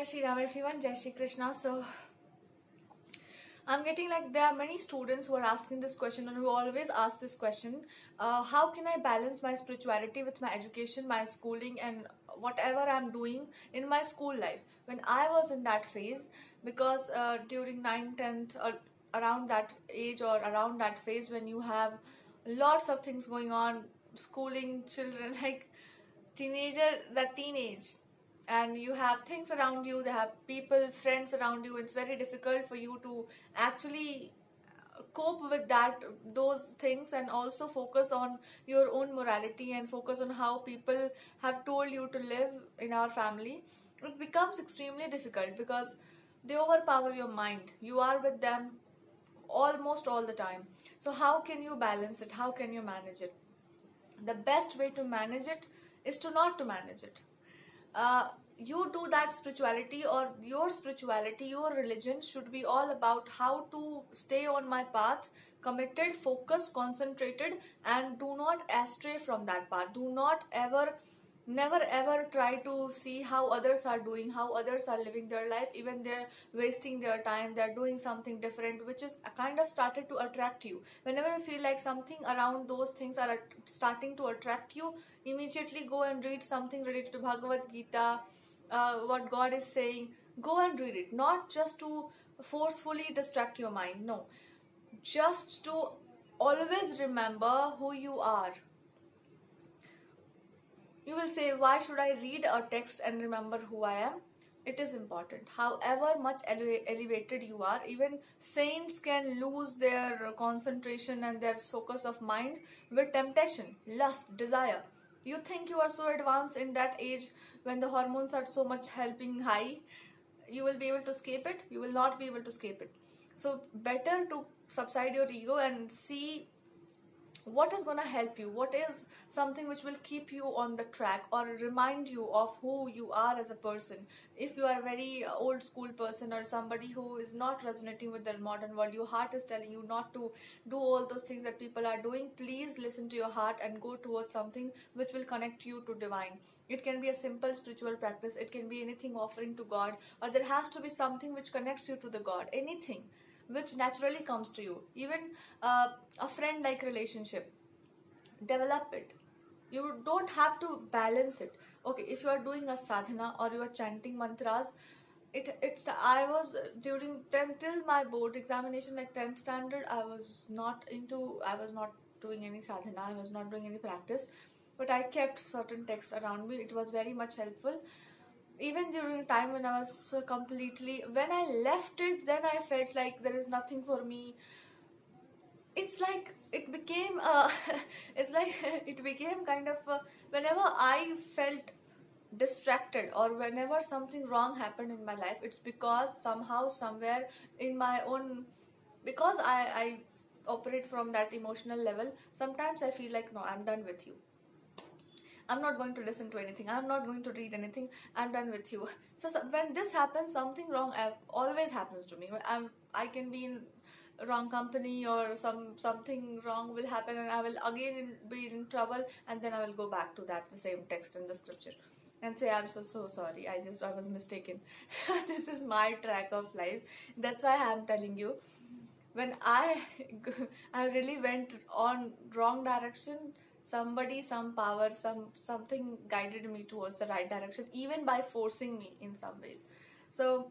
Jai Shri Ram everyone, Jai Shri Krishna. So I'm getting like there are many students who are asking this question and who always ask this question, how can I balance my spirituality with my education, my schooling and whatever I'm doing in my school life. When I was in that phase, because during 9th, 10th or around that age or around that phase when you have lots of things going on, schooling, children, like teenage, and you have things around you, they have people, friends around you, it's very difficult for you to actually cope with those things, and also focus on your own morality and focus on how people have told you to live in our family. It becomes extremely difficult because they overpower your mind. You are with them almost all the time. So how can you balance it? How can you manage it? The best way to manage it is to not to manage it. You do that spirituality, or your spirituality, your religion should be all about how to stay on my path, committed, focused, concentrated, and do not astray from that path. Do not ever, never ever try to see how others are doing, how others are living their life, even they're wasting their time, they're doing something different, which is kind of started to attract you. Whenever you feel like something around those things are starting to attract you, immediately go and read something related to Bhagavad Gita, what God is saying. Go and read it, not just to forcefully distract your mind, no, just to always remember who you are. You will say, why should I read a text and remember who I am? It is important. However much elevated you are, even saints can lose their concentration and their focus of mind with temptation, lust, desire. You think you are so advanced in that age when the hormones are so much helping high, you will be able to escape it? You will not be able to escape it. So better to subside your ego and see what is going to help you, what is something which will keep you on the track or remind you of who you are as a person. If you are a very old school person or somebody who is not resonating with the modern world, your heart is telling you not to do all those things that people are doing, please listen to your heart and go towards something which will connect you to divine. It can be a simple spiritual practice, it can be anything offering to God, or there has to be something which connects you to the God, anything which naturally comes to you. Even a friend like relationship, develop it. You don't have to balance it. Okay, if you are doing a sadhana or you are chanting mantras, I was during 10th till my board examination, like 10th standard, I was not doing any sadhana, I was not doing any practice, but I kept certain texts around me. It was very much helpful. Even during a time when I was when I left it, then I felt like there is nothing for me. It's like it became it's like it became kind of whenever I felt distracted or whenever something wrong happened in my life, it's because somehow, somewhere in my own, because I operate from that emotional level. Sometimes I feel like, no, I'm done with you, I'm not going to listen to anything, I'm not going to read anything, I'm done with you. So when this happens, something wrong always happens to me. I can be in wrong company, or something wrong will happen, and I will again be in trouble, and then I will go back to the same text in the scripture and say, I'm so sorry, I was mistaken. This is my track of life. That's why I'm telling you, when I really went on wrong direction, somebody, some power, something guided me towards the right direction, even by forcing me in some ways. So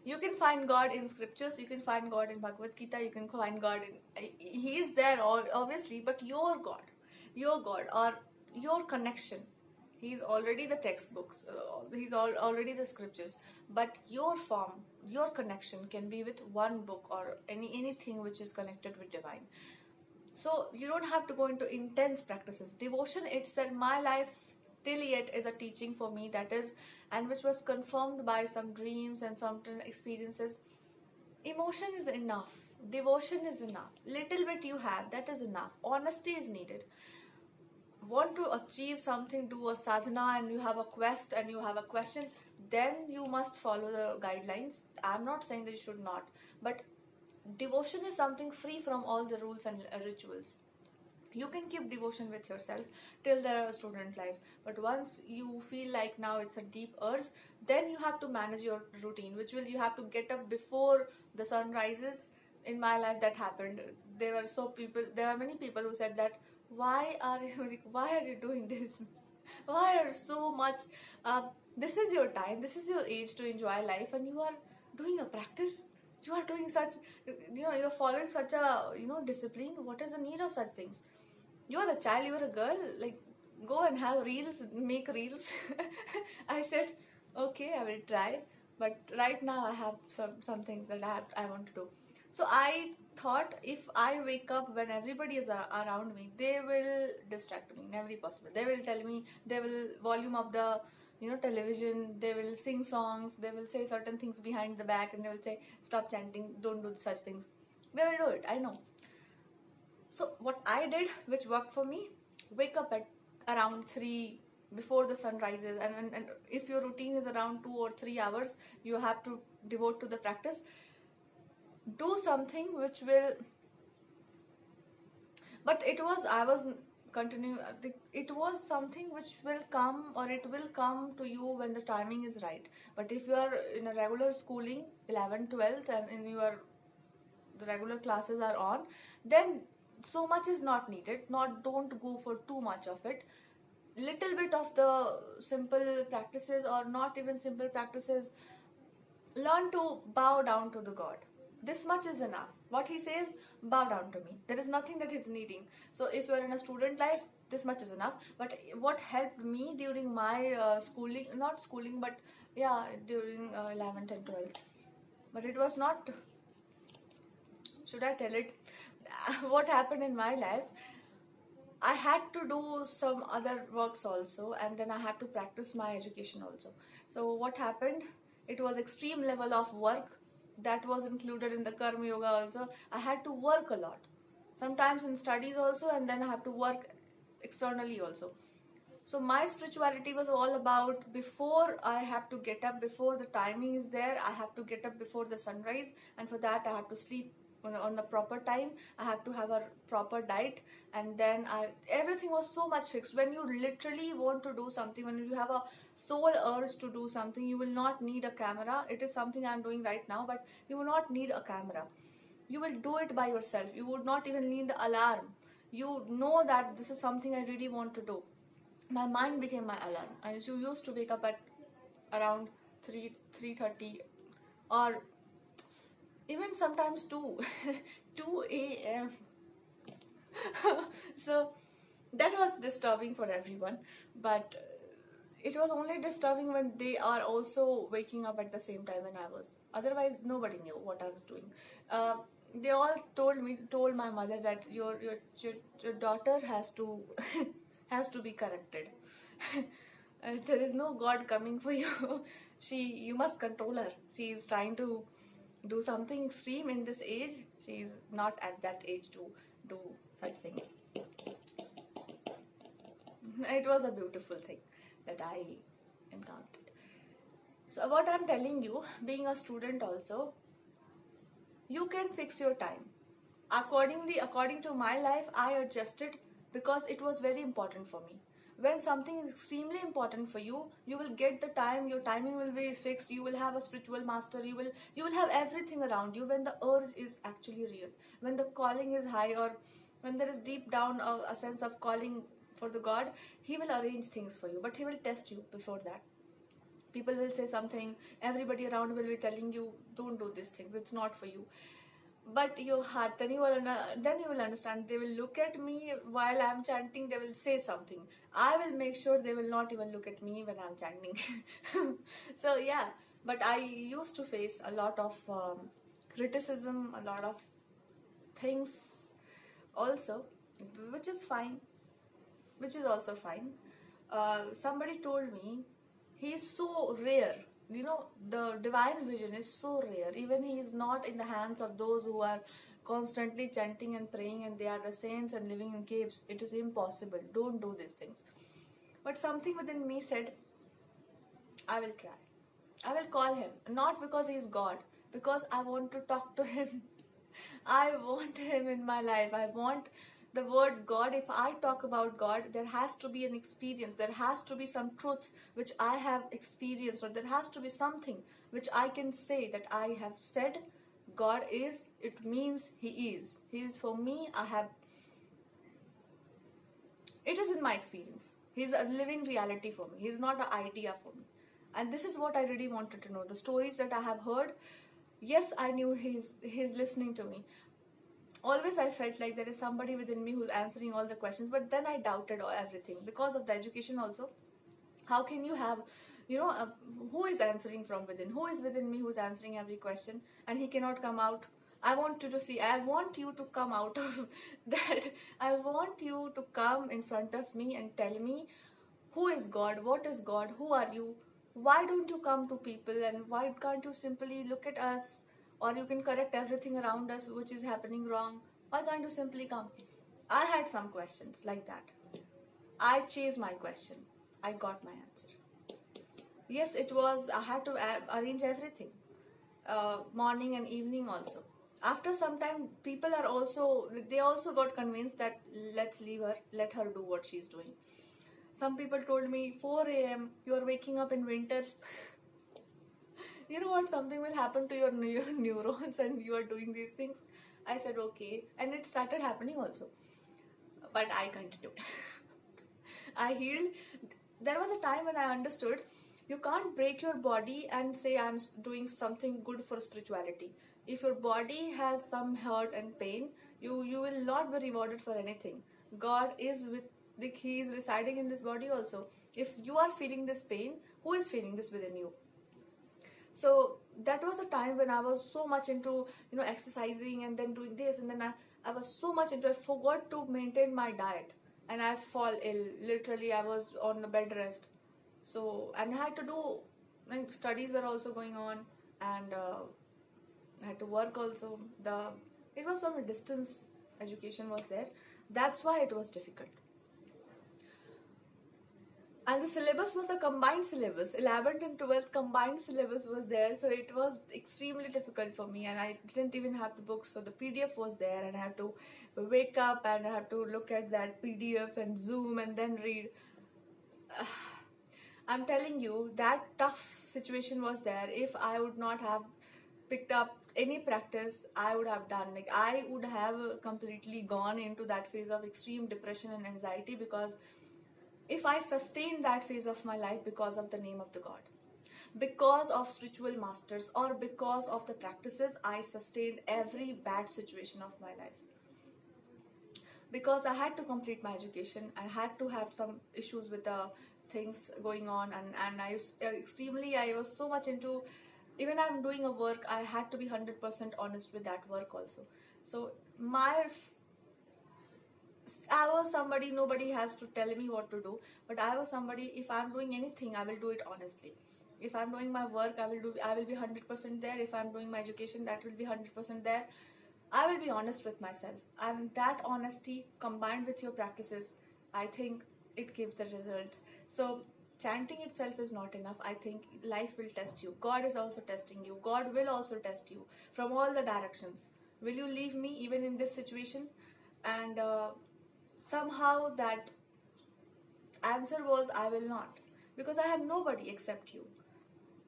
you can find God in scriptures, you can find God in Bhagavad Gita, you can find God in, he is there obviously, but your God or your connection, he's already the textbooks, he's already the scriptures, but your form, your connection can be with one book or anything which is connected with divine. So you don't have to go into intense practices. Devotion itself, my life till yet, is a teaching for me, that is, and which was confirmed by some dreams and some experiences. Emotion is enough. Devotion is enough. Little bit you have, that is enough. Honesty is needed. Want to achieve something, do a sadhana, and you have a quest and you have a question, then you must follow the guidelines. I'm not saying that you should not, but devotion is something free from all the rules and rituals. You can keep devotion with yourself till the student life, but once you feel like now it's a deep urge, then you have to manage your routine, which will you have to get up before the sun rises. In my life that happened. There are many people who said that, why are you doing this? Why are so much, uh, this is your time, this is your age to enjoy life, and you are doing a practice, you are doing such, you're following such a, discipline. What is the need of such things? You're a child, you're a girl, like, go and have reels, make reels. I said, okay, I will try, but right now I have some things that I want to do. So I thought, if I wake up when everybody is around me, they will distract me in every possible. They will tell me, they will volume up the, television, they will sing songs, they will say certain things behind the back, and they will say, stop chanting, don't do such things. They will do it, I know. So what I did, which worked for me, wake up at around 3 before the sun rises, and if your routine is around 2 or 3 hours, you have to devote to the practice. Do something which will, but it was, I was continue. It was something which will come, or it will come to you when the timing is right. But if you are in a regular schooling, 11th, 12th, and in your the regular classes are on, then so much is not needed. Not Don't go for too much of it. Little bit of the simple practices, or not even simple practices, learn to bow down to the God. This much is enough. What he says, bow down to me. There is nothing that he's needing. So if you are in a student life, this much is enough. But what helped me during my schooling, not schooling, but yeah, during 11th and 12th, but it was not, should I tell it? What happened in my life, I had to do some other works also, and then I had to practice my education also. So what happened? It was extreme level of work that was included in the Karma Yoga also. I had to work a lot, sometimes in studies also, and then I have to work externally also. So my spirituality was all about, before I have to get up, before the timing is there, I have to get up before the sunrise, and for that I have to sleep on the proper time. I have to have a proper diet, and then everything was so much fixed. When you literally want to do something, when you have a soul urge to do something, you will not need a camera. It is something I'm doing right now, but you will not need a camera. You will do it by yourself. You would not even need the alarm. You know that this is something I really want to do. My mind became my alarm. I used to wake up at around 3:30, or even sometimes 2 2 a.m. So that was disturbing for everyone, but it was only disturbing when they are also waking up at the same time when I was. Otherwise, nobody knew what I was doing. They all told my mother that your daughter has to has to be corrected. There is no God coming for you. You must control her. She is trying to do something extreme in this age. She is not at that age to do such things. It was a beautiful thing that I encountered. So what I'm telling you, being a student also, you can fix your time. According to my life, I adjusted because it was very important for me. When something is extremely important for you, you will get the time, your timing will be fixed, you will have a spiritual master, you will have everything around you when the urge is actually real. When the calling is high, or when there is deep down a sense of calling for the God, he will arrange things for you, but he will test you before that. People will say something, everybody around will be telling you, don't do these things, it's not for you. But your heart, then you will understand. They will look at me while I'm chanting, they will say something. I will make sure they will not even look at me when I'm chanting. So yeah, but I used to face a lot of criticism, a lot of things also, which is fine, which is also fine. Somebody told me, he is so rare. The divine vision is so rare. Even he is not in the hands of those who are constantly chanting and praying, and they are the saints and living in caves. It is impossible. Don't do these things. But something within me said, I will try. I will call him. Not because he is God, because I want to talk to him. I want him in my life. I want The word God, if I talk about God, there has to be an experience, there has to be some truth which I have experienced, or there has to be something which I can say that I have said God is, it means He is. He is for me. It is in my experience. He's a living reality for me. He's not an idea for me. And this is what I really wanted to know. The stories that I have heard, yes, I knew he's listening to me. Always I felt like there is somebody within me who's answering all the questions, but then I doubted everything because of the education also. How can you have, who is answering from within? Who is within me who's answering every question and he cannot come out? I want you to come out of that. I want you to come in front of me and tell me who is God, what is God, who are you? Why don't you come to people, and why can't you simply look at us, or you can correct everything around us which is happening wrong? Why can't you simply come? I had some questions like that. I chased my question. I got my answer. Yes, it was, I had to arrange everything, morning and evening also. After some time, they also got convinced that let's leave her, let her do what she's doing. Some people told me, 4 a.m., you are waking up in winters. You know what, something will happen to your neurons and you are doing these things. I said, okay. And it started happening also. But I continued. I healed. There was a time when I understood you can't break your body and say I'm doing something good for spirituality. If your body has some hurt and pain, you will not be rewarded for anything. God is He is residing in this body also. If you are feeling this pain, who is feeling this within you? So that was a time when I was so much into exercising and then doing this, and then I was so much into, I forgot to maintain my diet and I fall ill. Literally, I was on the bed rest. So, and I had to do, studies were also going on, and I had to work also. It was from a distance, education was there. That's why it was difficult. And the syllabus was a combined syllabus. 11th and 12th combined syllabus was there. So it was extremely difficult for me. And I didn't even have the books. So the PDF was there. And I had to wake up and I had to look at that PDF and zoom and then read. I'm telling you, that tough situation was there. If I would not have picked up any practice, I would have done. I would have completely gone into that phase of extreme depression and anxiety, because if I sustained that phase of my life because of the name of the God, because of spiritual masters, or because of the practices, I sustained every bad situation of my life. Because I had to complete my education, I had to have some issues with the things going on, and I was so much into, even I'm doing a work, I had to be 100% honest with that work also. So I was somebody, nobody has to tell me what to do, but I was somebody, if I'm doing anything, I will do it honestly. If I'm doing my work, I will be 100% there. If I'm doing my education, that will be 100% there. I will be honest with myself. And that honesty combined with your practices, I think it gives the results. So chanting itself is not enough. I think life will test you. God is also testing you. God will also test you from all the directions. Will you leave me even in this situation? And somehow that answer was, I will not, because I have nobody except you.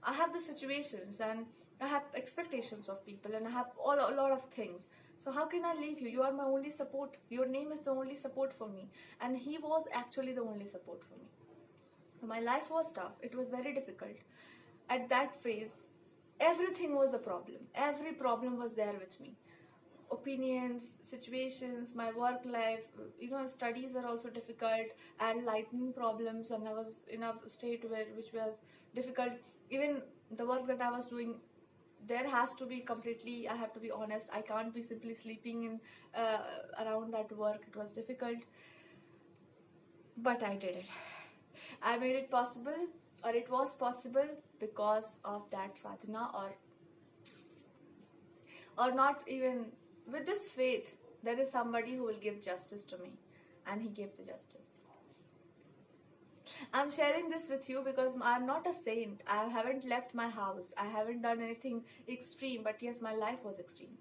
I have the situations and I have expectations of people and I have a lot of things. So how can I leave you? You are my only support. Your name is the only support for me. And He was actually the only support for me. My life was tough. It was very difficult. At that phase, everything was a problem. Every problem was there with me. Opinions, situations, my work life, studies were also difficult, and lightning problems, and I was in a state which was difficult. Even the work that I was doing, there has to be completely, I have to be honest, I can't be simply sleeping in around that work. It was difficult, but I did it. I made it possible, or it was possible, because of that sadhana, or not even with this faith. There is somebody who will give justice to me, and He gave the justice. I'm sharing this with you because I'm not a saint. I haven't left my house. I haven't done anything extreme, but yes, my life was extreme.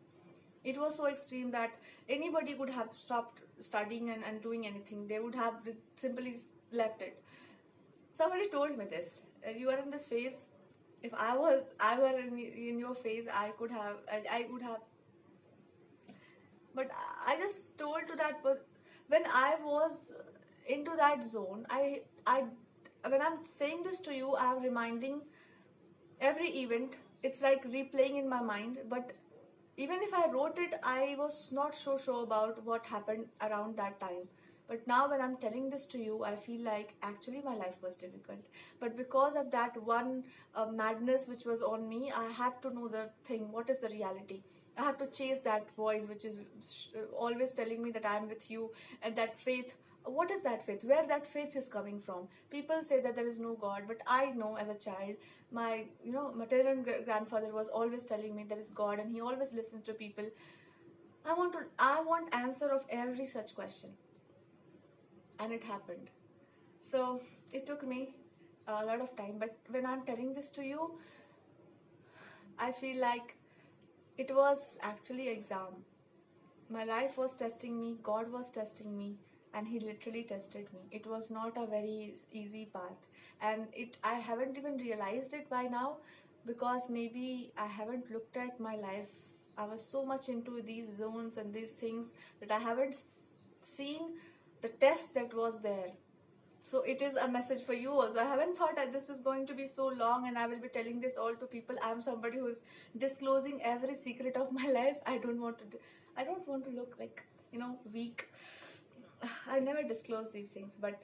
It was so extreme that anybody could have stopped studying and doing anything. They would have simply left it. Somebody told me this. You are in this phase. If I were in your phase, I would have. But I just told to that, when I was into that zone, I when I'm saying this to you, I'm reminding every event. It's like replaying in my mind. But even if I wrote it, I was not so sure about what happened around that time. But now when I'm telling this to you, I feel like actually my life was difficult. But because of that one madness which was on me, I had to know the thing. What is the reality? I have to chase that voice which is always telling me that I'm with you, and that faith. What is that faith? Where that faith is coming from? People say that there is no God, but I know as a child, my maternal grandfather was always telling me there is God, and he always listened to people. I want answer of every such question, and it happened. So it took me a lot of time, but when I'm telling this to you, I feel like it was actually exam. My life was testing me, God was testing me, and he literally tested me. It was not a very easy path, and I haven't even realized it by now, because maybe I haven't looked at my life. I was so much into these zones and these things that I haven't seen the test that was there. So it is a message for you also. I haven't thought that this is going to be so long and I will be telling this all to people. I'm somebody who is disclosing every secret of my life. I don't want to look like, weak. I never disclose these things, but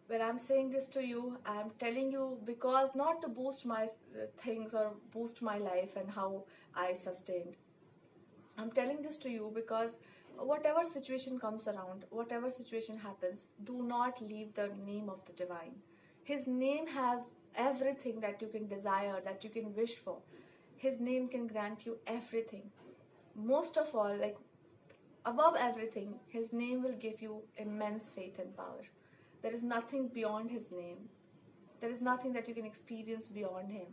when I'm saying this to you, I'm telling you because not to boost my things or boost my life and how I sustained. I'm telling this to you because whatever situation comes around, whatever situation happens, do not leave the name of the divine. His name has everything that you can desire, that you can wish for. His name can grant you everything. Most of all, like above everything, his name will give you immense faith and power. There is nothing beyond his name. There is nothing that you can experience beyond him.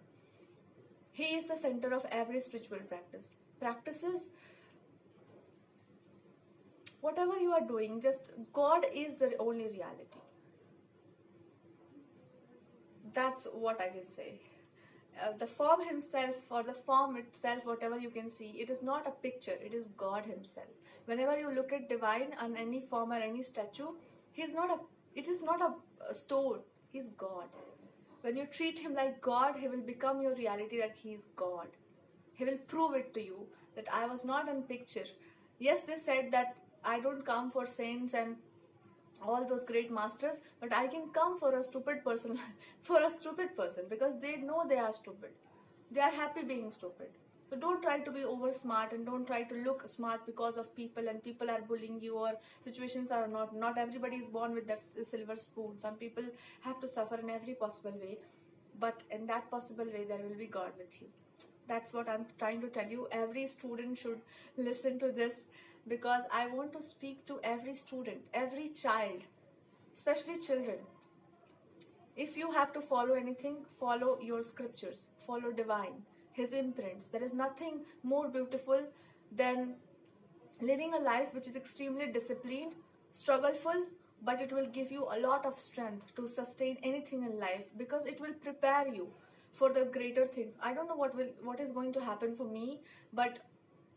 He is the center of every spiritual practice. Practices, whatever you are doing, just God is the only reality. That's what I can say. The form himself or the form itself, whatever you can see, it is not a picture, it is God himself. Whenever you look at divine on any form or any statue, it is not a stone, he's God. When you treat him like God, he will become your reality, that he is God. He will prove it to you that I was not in picture. Yes, they said that I don't come for saints and all those great masters, but I can come for a stupid person because they know they are stupid. They are happy being stupid. So don't try to be over smart and don't try to look smart because of people and people are bullying you or situations are not everybody is born with that silver spoon. Some people have to suffer in every possible way, but in that possible way there will be God with you. That's what I'm trying to tell you. Every student should listen to this, because I want to speak to every student, every child, especially children. If you have to follow anything, follow your scriptures, follow divine, his imprints. There is nothing more beautiful than living a life which is extremely disciplined, struggleful, but it will give you a lot of strength to sustain anything in life, because it will prepare you for the greater things. I don't know what is going to happen for me, but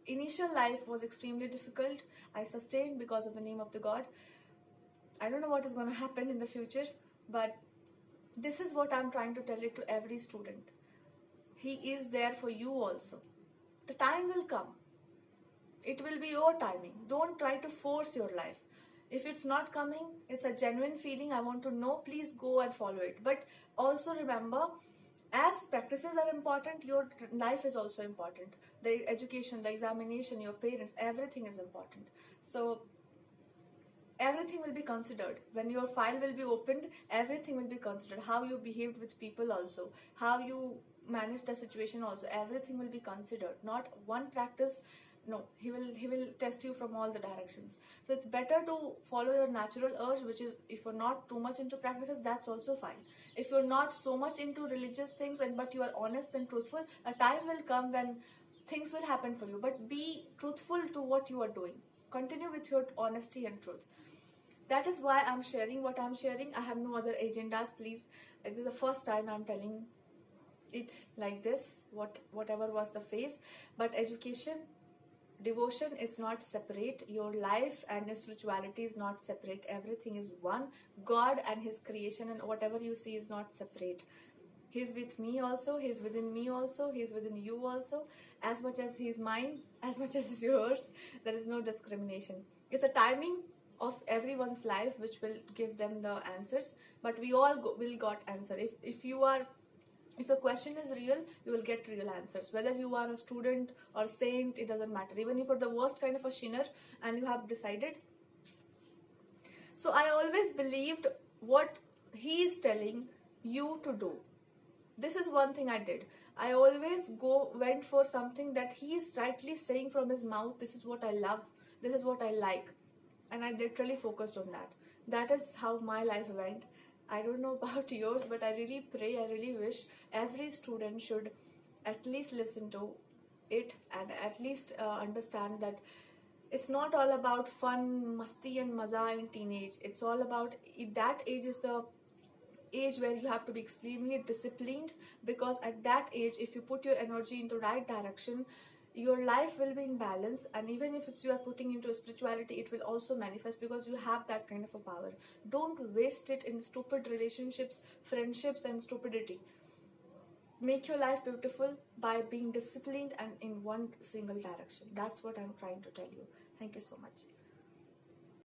initial life was extremely difficult. I sustained because of the name of the God. I don't know what is going to happen in the future, but this is what I'm trying to tell it to every student. He is there for you also. The time will come. It will be your timing. Don't try to force your life. If it's not coming, it's a genuine feeling, I want to know, please go and follow it. But also remember, as practices are important, your life is also important. The education, the examination, your parents, everything is important. So everything will be considered. When your file will be opened, everything will be considered. How you behaved with people also, how you manage the situation also, everything will be considered. Not one practice. No, he will test you from all the directions. So it's better to follow your natural urge, which is, if you're not too much into practices, that's also fine. If you're not so much into religious things but you are honest and truthful, a time will come when things will happen for you. But be truthful to what you are doing. Continue with your honesty and truth. That is why I'm sharing what I'm sharing. I have no other agendas, please. This is the first time I'm telling it like this, whatever was the phase. But education, devotion is not separate. Your life and spirituality is not separate. Everything is one. God and his creation and whatever you see is not separate. He's with me also, he's within me also, he's within you also. As much as he's mine, as much as is yours, there is no discrimination. It's a timing of everyone's life which will give them the answers, but we all will got answer. If a question is real, you will get real answers. Whether you are a student or saint, it doesn't matter. Even if you're the worst kind of a sinner and you have decided. So I always believed what he is telling you to do. This is one thing I did. I always went for something that he is rightly saying from his mouth. This is what I love. This is what I like. And I literally focused on that. That is how my life went. I don't know about yours, but I really pray, I really wish every student should at least listen to it and at least understand that it's not all about fun, masti and maza in teenage. It's all about, that age is the age where you have to be extremely disciplined, because at that age, if you put your energy into right direction, your life will be in balance. And even if you are putting into spirituality, it will also manifest, because you have that kind of a power. Don't waste it in stupid relationships, friendships and stupidity. Make your life beautiful by being disciplined and in one single direction. That's what I'm trying to tell you. Thank you so much.